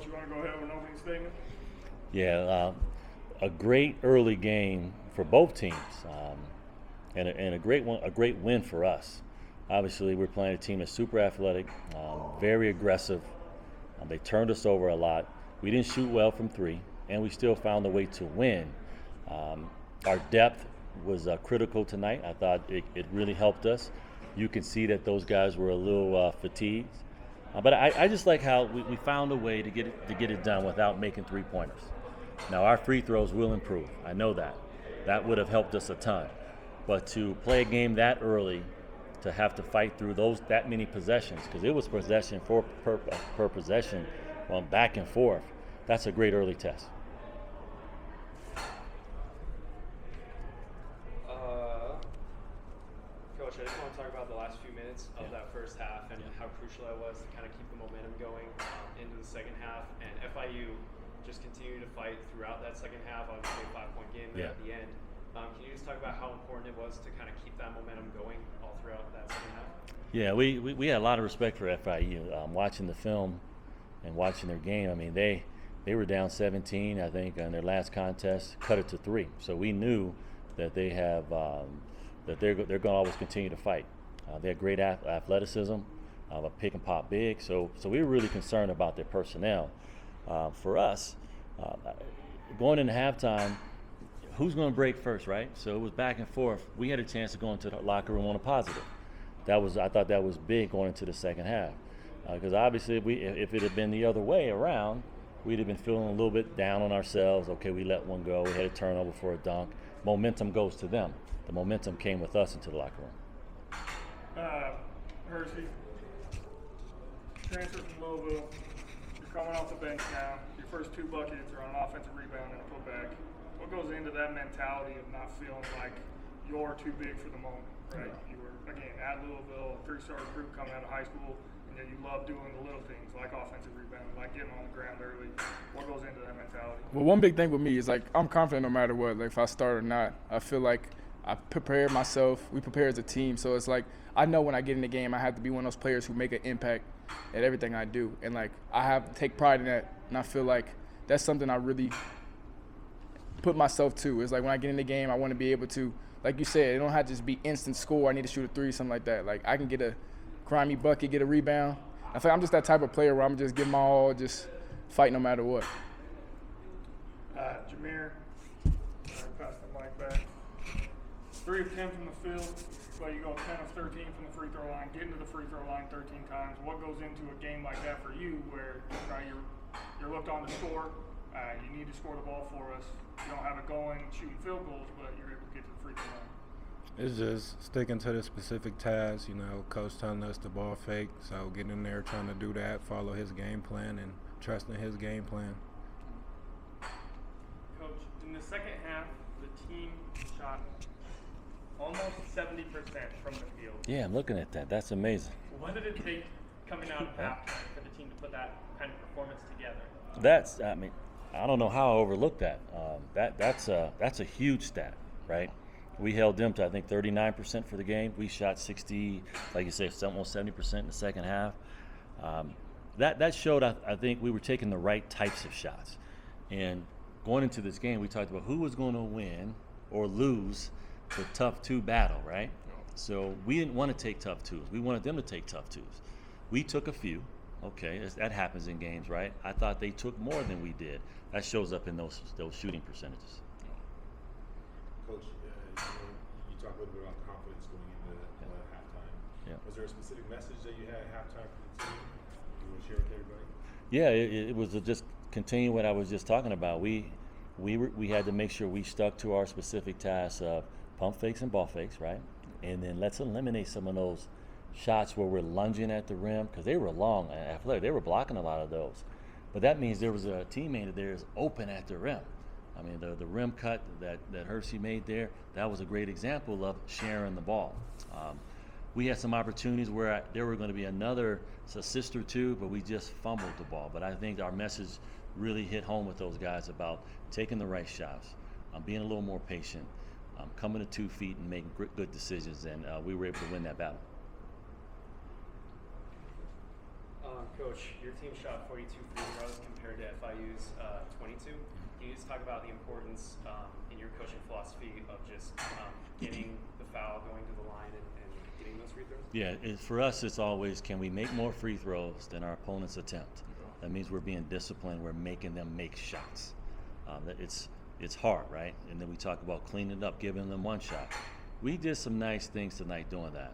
you want to go ahead with an opening statement? Yeah, a great early game for both teams, and a great one, a great win for us. Obviously, we're playing a team that's super athletic, very aggressive. They turned us over a lot. We didn't shoot well from three, and we still found a way to win. Our depth was critical tonight. I thought it really helped us. You can see that those guys were a little fatigued. But I just like how we found a way to get it done without making three-pointers. Now, our free throws will improve. I know that. That would have helped us a ton. But to play a game that early, to have to fight through that many possessions, because it was possession per possession, back and forth, that's a great early test. Coach, I just want to talk about the last few minutes of that first half and how crucial that was to kind of keep the momentum going into the second half. And FIU just continued to fight throughout that second half. Obviously, a 5-point game there at the end. Can you just talk about how important it was to kind of keep that momentum going all throughout that second half? Yeah, we had a lot of respect for FIU. Watching the film and watching their game, I mean, they were down 17, I think, on their last contest, cut it to 3. So we knew that they have that they're going to always continue to fight. They have great athleticism, a pick and pop big. So we were really concerned about their personnel. For us, going into halftime, who's going to break first, right? So it was back and forth. We had a chance to go into the locker room on a positive. I thought that was big going into the second half, because obviously if it had been the other way around, we'd have been feeling a little bit down on ourselves. Okay, we let one go. We had a turnover for a dunk. Momentum goes to them. The momentum came with us into the locker room. Hercy, transfer from Louisville. You're coming off the bench now. Your first 2 buckets are on an offensive rebound and a putback. What goes into that mentality of not feeling like you're too big for the moment, right? You were, again, at Louisville, a 3-star recruit coming out of high school, and yet you love doing the little things like offensive rebounding, like getting on the ground early. What goes into that mentality? Well, one big thing with me is, like, I'm confident no matter what. Like, if I start or not, I feel like I prepare myself. We prepare as a team. So it's like I know when I get in the game, I have to be one of those players who make an impact at everything I do. And, like, I have to take pride in that, and I feel like that's something I really put myself to. It's like when I get in the game, I want to be able to, like you said, it don't have to just be instant score. I need to shoot a 3, something like that. Like, I can get a grimy bucket, get a rebound. I feel like I'm just that type of player where I'm just give my all, just fight no matter what. Jamir, pass the mic back. 3 of 10 from the field, but you go 10 of 13 from the free throw line, getting to the free throw line 13 times. What goes into a game like that for you where you're looked on to score, you need to score the ball for us. You don't have it going shooting field goals, but you're able to get to the free throw line. It's just sticking to the specific task. Coach telling us the ball fake, so getting in there trying to do that, follow his game plan, and trusting his game plan. Coach, in the second half, the team shot almost 70% from the field. Yeah, I'm looking at that. That's amazing. What did it take coming out of halftime for the team to put that kind of performance together? I don't know how I overlooked that. That's a huge stat, right? We held them to, I think, 39% for the game. We shot 60, like you say, almost 70% in the second half. That showed, I think, we were taking the right types of shots. And going into this game, we talked about who was going to win or lose the tough 2 battle, right? So we didn't want to take tough 2s. We wanted them to take tough 2s. We took a few. Okay, that happens in games, right? I thought they took more than we did. That shows up in those shooting percentages. Coach, you talked a little bit about confidence going into halftime. Yeah. Was there a specific message that you had at halftime for the team you want to share with everybody? Yeah, it was just continue what I was just talking about. We had to make sure we stuck to our specific tasks of pump fakes and ball fakes, right? And then let's eliminate some of those shots where we're lunging at the rim, because they were long and athletic. They were blocking a lot of those. But that means there was a teammate there is open at the rim. I mean, the rim cut that Hercy made there, that was a great example of sharing the ball. We had some opportunities where there were going to be another assist or 2, but we just fumbled the ball. But I think our message really hit home with those guys about taking the right shots, being a little more patient, coming to 2 feet and making good decisions, and we were able to win that battle. Coach, your team shot 42 free throws compared to FIU's 22. Can you just talk about the importance in your coaching philosophy of just getting the foul, going to the line, and getting those free throws? Yeah, for us, it's always, can we make more free throws than our opponent's attempt? That means we're being disciplined. We're making them make shots. It's hard, right? And then we talk about cleaning it up, giving them one shot. We did some nice things tonight doing that.